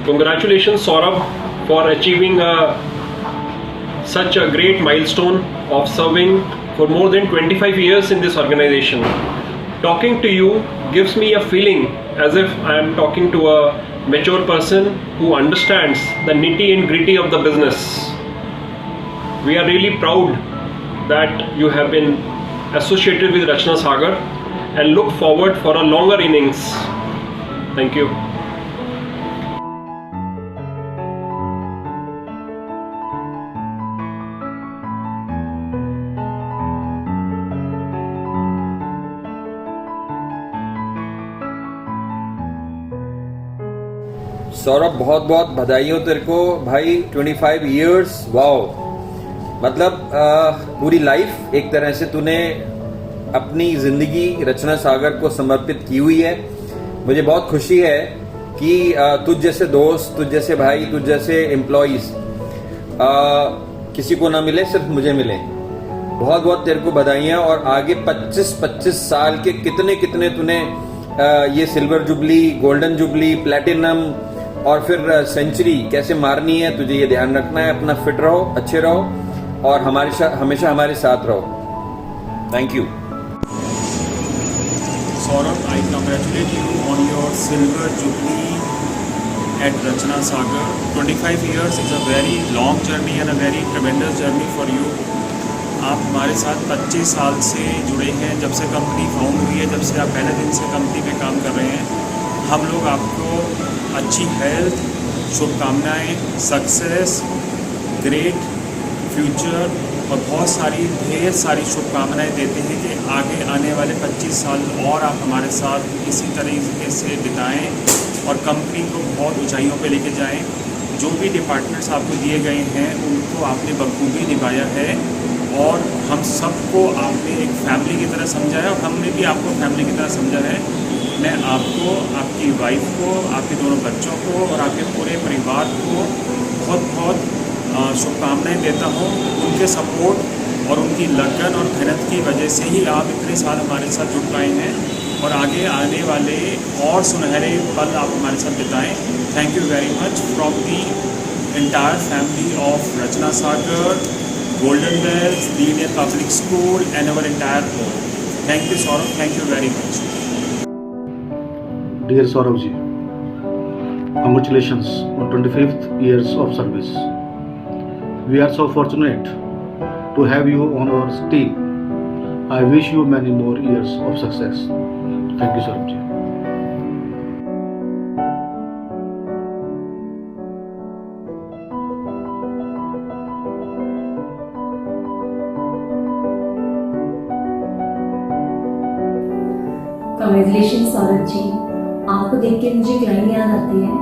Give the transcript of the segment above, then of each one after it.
Congratulations, Saurabh, for achieving such a great milestone of serving for more than 25 years in this organization. Talking to you gives me a feeling as if I am talking to a mature person who understands the nitty and gritty of the business. We are really proud that you have been associated with Rachna Sagar and look forward for a longer innings. Thank you. Saurabh, बहुत बहुत बधाइयों तेरे को भाई। 25 years, wow. मतलब पूरी life एक तरह से तूने अपनी जिंदगी रचना सागर को समर्पित की हुई है। मुझे बहुत खुशी है कि तुझ जैसे दोस्त, तुझ जैसे भाई, तुझ जैसे एम्प्लॉइज किसी को ना मिले, सिर्फ मुझे मिले। बहुत बहुत तेरे को बधाइयाँ। और आगे 25 साल के कितने तूने ये silver jubilee, golden jubilee, platinum और फिर सेंचुरी कैसे मारनी है, तुझे ये ध्यान रखना है। अपना फिट रहो, अच्छे रहो और हमेशा हमारे साथ रहो। Thank you. Saurabh, I congratulate you on your silver jubilee at Rachna Sagar. 25 years is a very long journey and a very tremendous journey for you. आप हमारे साथ 25 साल से जुड़े हैं, जब से कंपनी फाउंड हुई है, जब से आप पहले दिन से कंपनी पे काम कर रहे हैं। हम लोग आपको अच्छी हेल्थ, शुभकामनाएँ, सक्सेस, ग्रेट फ्यूचर और बहुत सारी ढेर सारी शुभकामनाएं देते हैं कि आगे आने वाले 25 साल और आप हमारे साथ इसी तरीके से बिताएं और कंपनी को बहुत ऊंचाइयों पे लेके जाएं। जो भी डिपार्टमेंट्स आपको दिए गए हैं उनको आपने बखूबी निभाया है और हम सबको आपने एक फैमिली की तरह समझा है और हमने भी आपको फैमिली की तरह समझा है। मैं आपको, आपकी वाइफ को, आपके दोनों बच्चों को और आपके पूरे परिवार को बहुत बहुत शुभकामनाएं देता हूं। उनके सपोर्ट और उनकी लगन और मेहनत की वजह से ही आप इतने साल हमारे साथ जुड़ पाए हैं और आगे आने वाले और सुनहरे पल आप हमारे साथ बिताएं। Thank you very much from the entire family of Rachna Sagar, Golden Wells, the Indian Public School and our entire board. Thank you Saurabh, thank you very much. Dear Saurabh ji, congratulations on 25th years of service. We are so fortunate to have you on our team. I wish you many more years of success. Thank you, Saurabh ji. Congratulations Saurabh ji. आपको देख के मुझे एक line याद आती है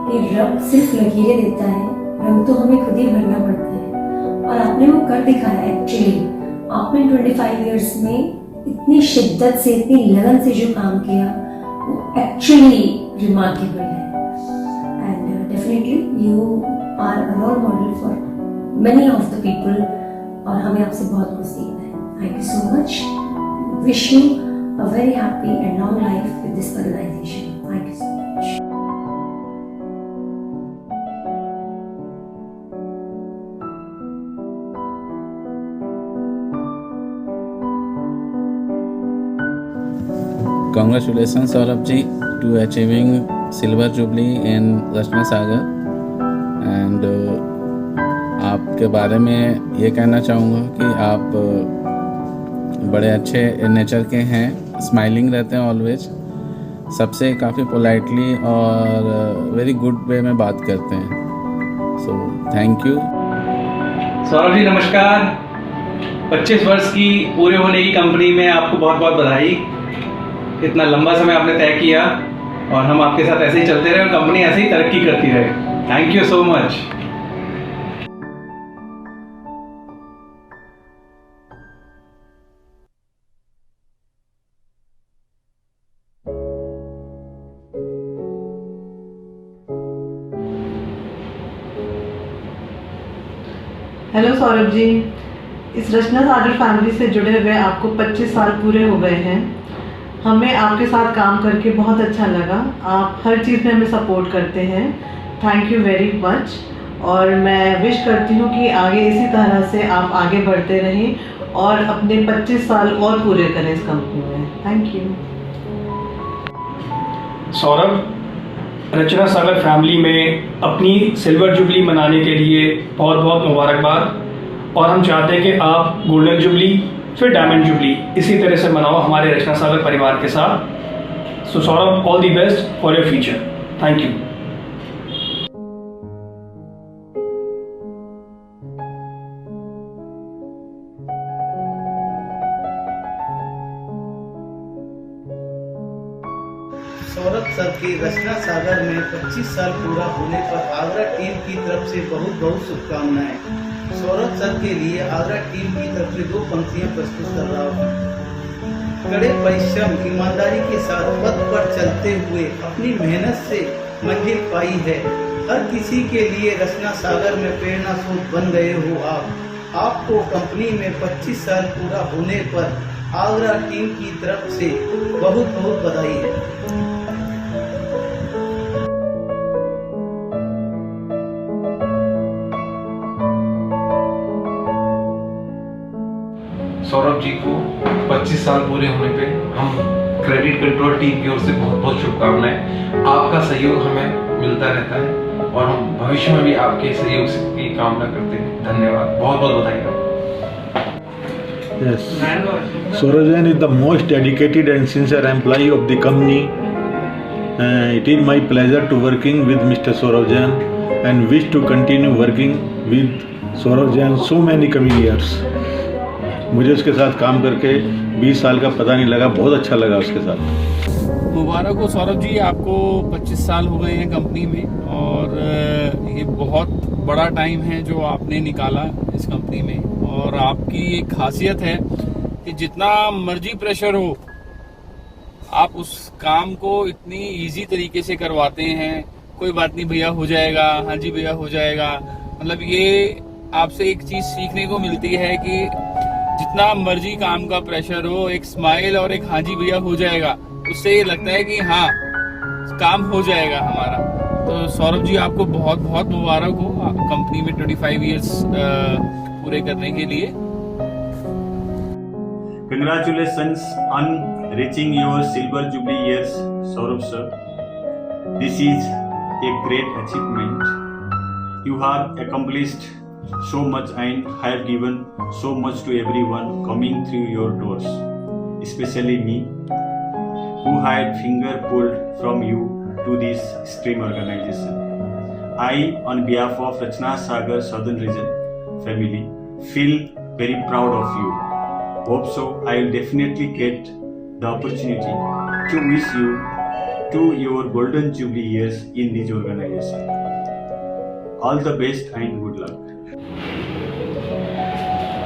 कि रब सिर्फ लकीरें देता है, रंग तो हमें खुद ही भरना पड़ता है। और आपने वो कर दिखाया। एक्चुअली आपने 25 इयर्स में इतनी शिद्दत से, इतनी लगन से जो काम किया वो एक्चुअली रिमार्केबल है। And definitely you are a role model for many of the people और हमें आपसे बहुत कुछ सीखना है। Thank you so much. Wish you a very happy and long life with this organization. Thank you so much. Congratulations Saurabh ji to achieving silver jubilee in Rachna Sagar and आपके बारे में ये कहना चाहूँगा कि आप बड़े अच्छे नेचर के हैं, स्माइलिंग रहते हैं ऑलवेज, सबसे काफ़ी पोलाइटली और वेरी गुड वे में बात करते हैं। So thank you. Saurabh ji नमस्कार। 25 वर्ष की पूरे होने की कंपनी में आपको बहुत बहुत बधाई। इतना लंबा समय आपने तय किया और हम आपके साथ ऐसे ही चलते रहे और कंपनी ऐसे ही तरक्की करती रहे। Thank you so much. Hello Saurabh ji, इस रचना सागर फैमिली से जुड़े हुए आपको 25 साल पूरे हो गए हैं। हमें आपके साथ काम करके बहुत अच्छा लगा। आप हर चीज़ में हमें सपोर्ट करते हैं। Thank you very much. और मैं विश करती हूँ कि आगे इसी तरह से आप आगे बढ़ते रहें और अपने 25 साल और पूरे करें इस कंपनी में। Thank you. Saurabh, Rachna Sagar family में अपनी सिल्वर जुबली मनाने के लिए बहुत बहुत मुबारकबाद। और हम चाहते हैं कि आप गोल्डन जुबली फिर डायमंड जुबली इसी तरह से मनाओ हमारे रचना सागर परिवार के साथ। So Saurabh, all the best for your future. Thank you. Saurabh sir की रचना सागर में 25 साल पूरा होने पर आगरा टीम की तरफ से बहुत बहुत शुभकामनाएं। सौरभ सर के लिए आगरा टीम की तरफ से 2 पंक्तियां प्रस्तुत कर रहा हूँ। कड़े परिश्रम ईमानदारी के साथ पथ पर चलते हुए अपनी मेहनत से मंजिल पाई है। हर किसी के लिए रचना सागर में प्रेरणा स्रोत बन गए हो आप। आपको कंपनी में 25 साल पूरा होने पर आगरा टीम की तरफ से बहुत बहुत बधाई है। सौरभ जी को 25 साल पूरे होने पे हम क्रेडिट कंट्रोल टीम की ओर से बहुत बहुत शुभकामनाएं। आपका सहयोग हमें मिलता रहता है और हम भविष्य में भी आपके सहयोग की कामना करते हैं। धन्यवाद, बहुत बहुत बधाई। Yes. Saurabh Jain is the most dedicated and sincere employee of the company. It is my pleasure to working with Mr. Saurabh Jain and wish to continue working with Saurabh Jain so many coming years. मुझे उसके साथ काम करके 20 साल का पता नहीं लगा, बहुत अच्छा लगा उसके साथ। मुबारक हो सौरभ जी, आपको 25 साल हो गए हैं कंपनी में और ये बहुत बड़ा टाइम है जो आपने निकाला इस कंपनी में। और आपकी एक खासियत है कि जितना मर्जी प्रेशर हो आप उस काम को इतनी इजी तरीके से करवाते हैं। कोई बात नहीं भैया हो जाएगा, हाँ जी भैया हो जाएगा। मतलब ये आपसे एक चीज सीखने को मिलती है कि जितना मर्जी काम का प्रेशर हो, एक स्माइल और एक हाँ जी भैया हो जाएगा, उससे ये लगता है कि हाँ काम हो जाएगा हमारा। तो सौरभ जी आपको बहुत बहुत मुबारक हो कंपनी में 25 इयर्स पूरे करने के लिए। Congratulations on reaching your silver jubilee years, Saurabh sir. This is a great achievement. You have accomplished so much and have given so much to everyone coming through your doors, especially me, who had finger pulled from you to this stream organization. I, on behalf of Rachna Sagar Southern Region family, feel very proud of you. Hope so I will definitely get the opportunity to wish you to your golden jubilee years in this organization. All the best and good luck.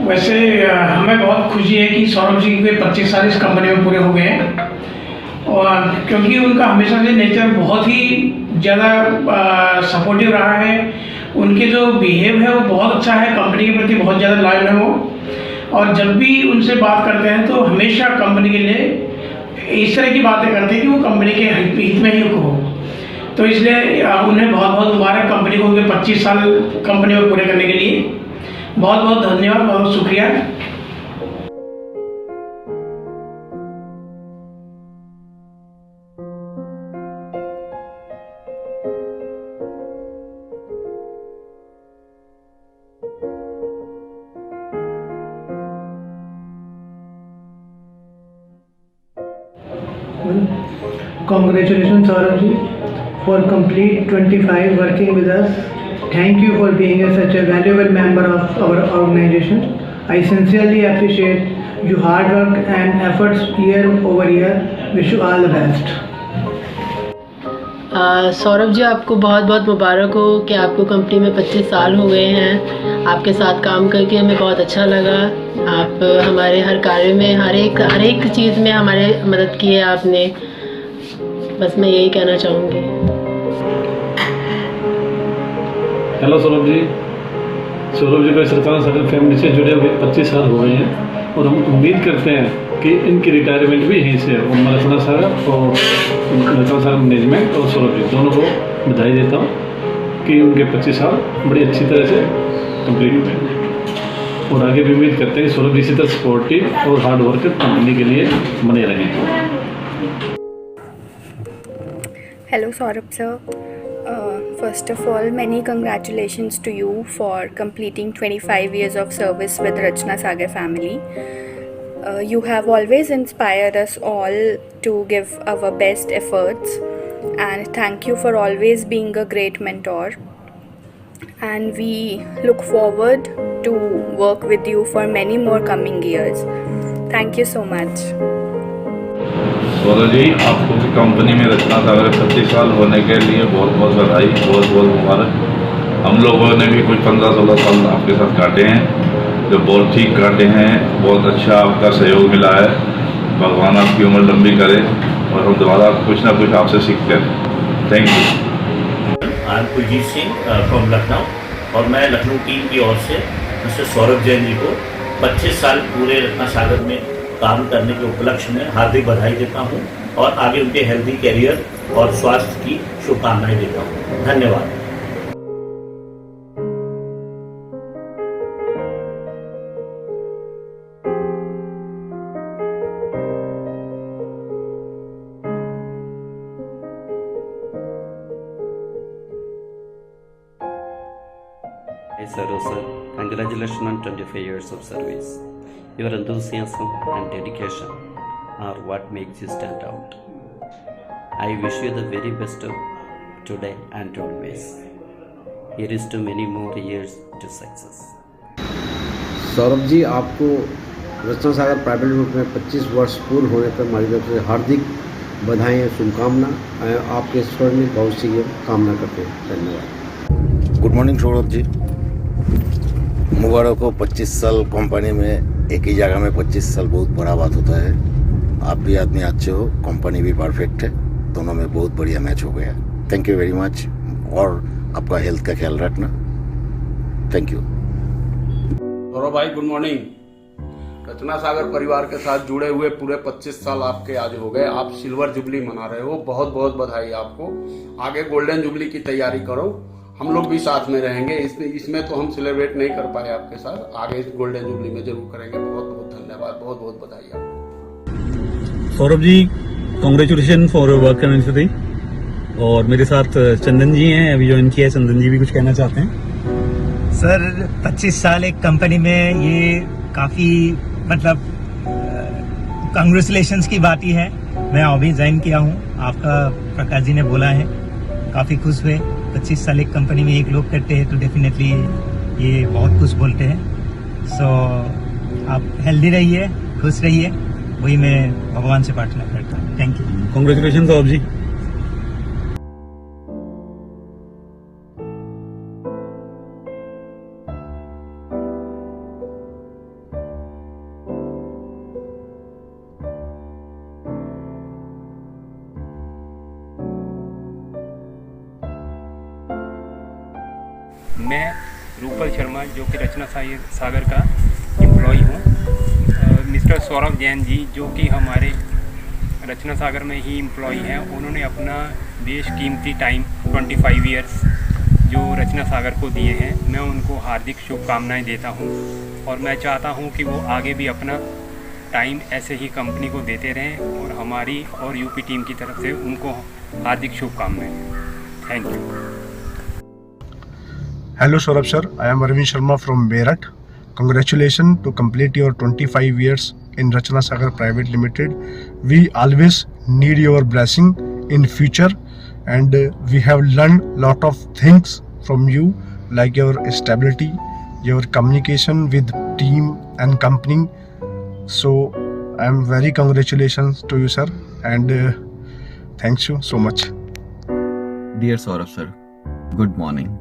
वैसे हमें बहुत खुशी है कि सौरभ जी के 25 साल इस company में पूरे हो गए हैं। और क्योंकि उनका हमेशा से नेचर बहुत ही ज़्यादा सपोर्टिव रहा है। उनके जो बिहेव है वो बहुत अच्छा है, कंपनी के प्रति बहुत ज़्यादा लॉयल है वो। और जब भी उनसे बात करते हैं तो हमेशा कंपनी के लिए इस तरह की बातें करते हैं कि वो कंपनी के हित में ही हो। तो इसलिए उन्हें बहुत बहुत मुबारक कंपनी को उनके 25 साल कंपनी में पूरे करने के लिए। बहुत बहुत धन्यवाद, बहुत शुक्रिया। Congratulations Saurabh ji for complete 25 working with us. Thank you for being such a valuable member of our organization. I sincerely appreciate your hard work and efforts year over year. Wish you all the best. Saurabh ji आपको बहुत बहुत मुबारक हो कि आपको company में 25 साल हो गए हैं। आपके साथ काम करके हमें बहुत अच्छा लगा। आप हमारे हर कार्य में हर एक चीज़ में हमारे मदद की है आपने। बस मैं यही कहना चाहूँगी। हेलो सौरभ जी को इस रचना सागर फैमिली से जुड़े हुए 25 साल हो गए हैं और हम उम्मीद करते हैं कि इनकी रिटायरमेंट भी यहीं से है। रचना सागर और रचना सागर मैनेजमेंट और सौरभ जी दोनों को बधाई देता हूँ। कि उनके 25 साल बड़ी अच्छी तरह से कंप्लीट हुए और आगे भी उम्मीद करते हैं कि सौरभ जी इसी तरह सपोर्टिव और हार्ड वर्कर कंपनी के लिए बने रहें। Hello Saurabh sir. First of all, many congratulations to you for completing 25 years of service with Rachna Sagar family. You have always inspired us all to give our best efforts, and thank you for always being a great mentor. And we look forward to work with you for many more coming years. Thank you so much. Saurabh ji, आपको की company में रचना सागर 25 साल होने के लिए बहुत बहुत बधाई, बहुत बहुत मुबारक। हम लोगों ने भी कुछ 15-16 साल आपके साथ काटे हैं, जो बहुत ठीक काटे हैं। बहुत अच्छा आपका सहयोग मिला है। भगवान आपकी उम्र लंबी करे और हम दोबारा कुछ ना कुछ आपसे सीखते हैं। Thank you. I am Kuljeet Singh from Lucknow और मैं लखनऊ टीम की ओर से मिस्टर सौरभ जैन जी को 25 साल पूरे रचना सागर में काम करने के उपलक्ष्य में हार्दिक बधाई देता हूं और आगे उनके हेल्दी करियर और स्वास्थ्य की शुभकामनाएं देता हूं। धन्यवाद। Hey Saru sir, congratulations on 25 years of service. Your enthusiasm and dedication are what makes you stand out. I wish you the very best of today and always. Here is to many more years to success. Saurabh ji, आपको रचना सागर private limited में 25 वर्ष पूर्ण होने पर हमारी तरफ से हार्दिक बधाई और शुभकामना। आपके स्वर्णिम भविष्य की कामना करते हैं। धन्यवाद। गुड मॉर्निंग सौरभ जी, मुबारक हो। 25 साल कंपनी में एक ही जगह में 25 साल बहुत बड़ा बात होता है। आप भी आदमी अच्छे हो, कंपनी भी परफेक्ट है, दोनों में बहुत बढ़िया मैच हो गया। थैंक यू वेरी मच और आपका हेल्थ का ख्याल रखना। Thank you. सौरभ भाई गुड मॉर्निंग। रचना सागर परिवार के साथ जुड़े हुए पूरे 25 साल आपके आज हो गए। आप सिल्वर जुबली मना रहे हो, बहुत बहुत बधाई आपको। आगे गोल्डन जुबली की तैयारी करो, हम लोग भी साथ में रहेंगे। इसमें तो हम सेलिब्रेट नहीं कर पाए आपके साथ, आगे गोल्डन जुबली में जरूर करेंगे। बहुत बहुत धन्यवाद, बहुत बहुत बधाई आपको। Saurabh ji, congratulation for work anniversary. और मेरे साथ चंदन जी हैं, अभी ज्वाइन किया है। चंदन जी भी कुछ कहना चाहते हैं। सर 25 साल एक कंपनी में, ये काफ़ी मतलब कांग्रेचुलेशंस की बात ही है। मैं अभी ज्वाइन किया हूँ, आपका प्रकाश जी ने बोला है, काफ़ी खुश हुए। 25 साल एक कंपनी में एक लोग करते हैं तो डेफिनेटली ये बहुत कुछ बोलते हैं। सो आप हेल्दी रहिए, खुश रहिए, वही मैं भगवान से प्रार्थना करता हूँ। Thank you. Congratulation Saurabh ji. मैं रूपल शर्मा जो कि रचना सागर का एम्प्लॉय हूँ। मिस्टर सौरभ जैन जी जो कि हमारे रचना सागर में ही एम्प्लॉय हैं, उन्होंने अपना बेशकीमती टाइम 25 इयर्स जो रचना सागर को दिए हैं, मैं उनको हार्दिक शुभकामनाएं देता हूँ और मैं चाहता हूँ कि वो आगे भी अपना टाइम ऐसे ही कंपनी को देते रहें और हमारी और यूपी टीम की तरफ से उनको हार्दिक शुभकामनाएं। Thank you. Hello Saurabh sir, I am Arvind Sharma from Meerut. Congratulations to complete your 25 years in Rachna Sagar Private Limited. We always need your blessing in future and we have learned lot of things from you like your stability, your communication with team and company. So I am very congratulations to you sir and thanks you so much. Dear Saurabh sir, good morning.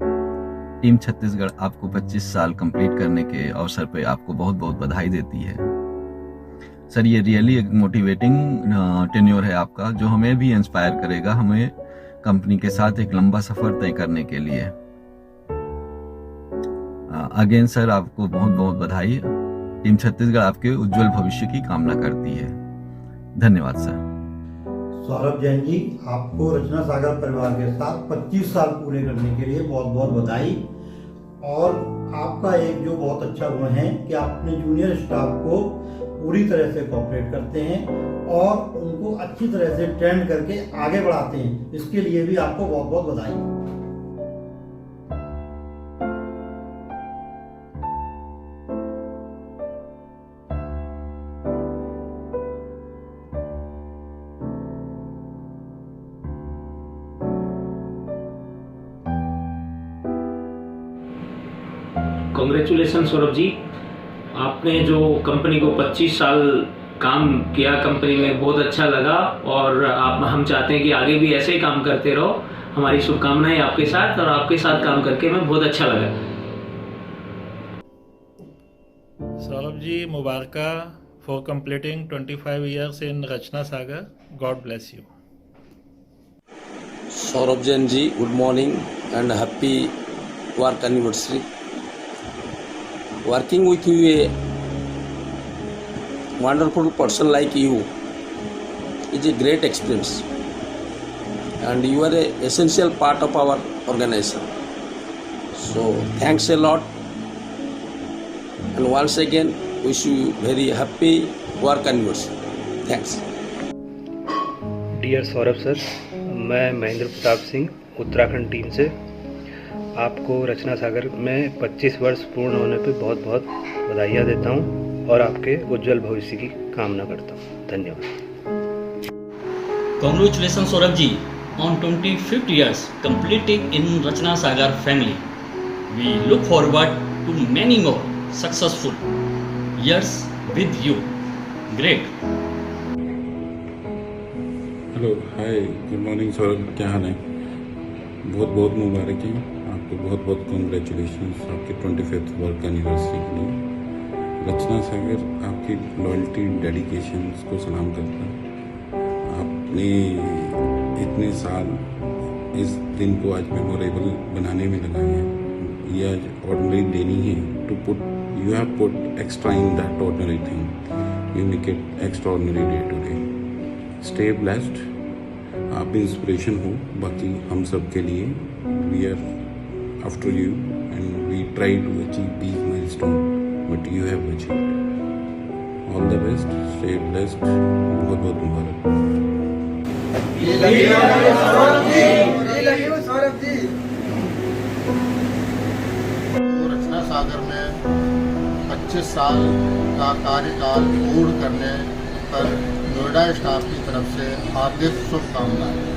Team Chhattisgarh आपको 25 साल complete करने के अवसर पे आपको बहुत बहुत बधाई देती है। सर ये रियली एक मोटिवेटिंग टेन्योर है आपका, जो हमें भी इंस्पायर करेगा हमें कंपनी के साथ एक लंबा सफर तय करने के लिए। अगेन सर आपको बहुत बहुत बधाई। टीम छत्तीसगढ़ आपके उज्जवल भविष्य की कामना करती है। धन्यवाद सर। सौरभ जैन जी, आपको रचना सागर परिवार के साथ 25 साल पूरे करने के लिए बहुत बहुत बधाई। और आपका एक जो बहुत अच्छा गुण है कि आप अपने जूनियर स्टाफ को पूरी तरह से कोऑपरेट करते हैं और उनको अच्छी तरह से ट्रेन करके आगे बढ़ाते हैं। इसके लिए भी आपको बहुत बहुत बधाई। कॉन्ग्रेचुलेसन सौरभ जी, आपने जो कंपनी को 25 साल काम किया कंपनी में, बहुत अच्छा लगा और हम चाहते हैं कि आगे भी ऐसे ही काम करते रहो। हमारी शुभकामनाएं आपके साथ, और आपके साथ काम करके हमें बहुत अच्छा लगा। सौरभ जी, मुबारक for completing 25 years in Rachna Sagar. God bless you. Saurabh Jain ji, good morning and happy work anniversary. Working with you, a wonderful person like you, is a great experience, and you are an essential part of our organization. So thanks a lot, and once again wish you very happy work anniversary. Thanks. Dear Saurabh sir, मैं Mahendra Pratap Singh Uttarakhand team से आपको रचना सागर में 25 वर्ष पूर्ण होने पे बहुत बहुत बधाइयाँ देता हूँ और आपके उज्जवल भविष्य की कामना करता हूँ। धन्यवाद। Congratulations Saurabh ji on 25th years completing in Rachna Sagar family. We look forward to many more successful years with you. Great. Hello, hi, good morning Saurabh, क्या हाल है? बहुत बहुत मुबारक है आपको, बहुत बहुत कॉन्ग्रेचुलेशंस आपके 25th वर्क एनिवर्सरी के लिए। रचना सागर आपकी लॉयल्टी, डेडिकेशन को सलाम करता है। आपने इतने साल इस दिन को आज मेमोरेबल बनाने में लगाए हैं। ये आज ऑर्डिनरी डे नहीं है to put, you have put extra in that ordinary thing, you make it extraordinary day today. Stay blessed, आप इंस्पिरेशन हो बाकी हम सब के लिए। We are after you and we try to achieve these milestone, but you have achieved. All the best, stay blessed, बहुत बहुत मुबारक। रचना सागर में 25 साल का कार्यकाल पूर्ण करने पर नोएडा स्टाफ की तरफ से हार्दिक शुभकामनाएं।